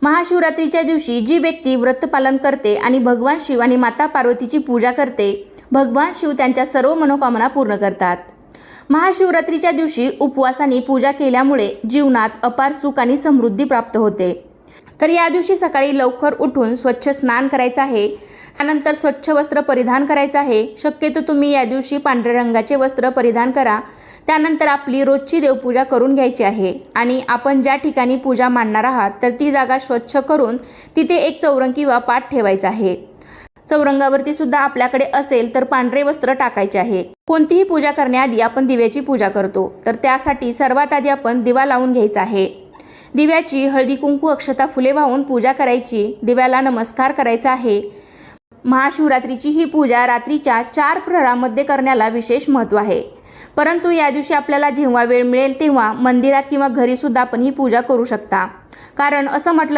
महाशिवरात्रीच्या दिवशी जी व्यक्ती व्रत पालन करते आणि भगवान शिव आणि माता पार्वतीची पूजा करते, भगवान शिव त्यांच्या सर्व मनोकामना पूर्ण करतात। महाशिवरात्रीच्या दिवशी उपवासाने पूजा केल्यामुळे जीवनात अपार सुख आणि समृद्धी प्राप्त होते। तर या दिवशी सकाळी लवकर उठून स्वच्छ स्नान करायचं आहे, त्यानंतर स्वच्छ वस्त्र परिधान करायचं आहे। शक्यतो तुम्ही या दिवशी पांढऱ्या रंगाचे वस्त्र परिधान करा। त्यानंतर आपली रोजची देवपूजा करून घ्यायची आहे आणि आपण ज्या ठिकाणी पूजा मांडणार आहात तर ती जागा स्वच्छ करून तिथे एक चौरंग किंवा पाट ठेवायचा आहे। चौरंगावरती सुद्धा आपल्याकडे असेल तर पांढरे वस्त्र टाकायचे आहे। कोणतीही पूजा करण्याआधी आपण दिव्याची पूजा करतो, तर त्यासाठी सर्वात आधी आपण दिवा लावून घ्यायचा आहे। दिव्याची हळदी कुंकू अक्षता फुले वाहून पूजा करायची, दिव्याला नमस्कार करायचा आहे। महाशिवरात्रीची ही पूजा रात्रीच्या 4 प्रहरामध्ये करण्याला विशेष महत्त्व आहे, परंतु या दिवशी आपल्याला जेव्हा वेळ मिळेल तेव्हा मंदिरात किंवा घरी सुद्धा आपण ही पूजा करू शकता। कारण असं म्हटलं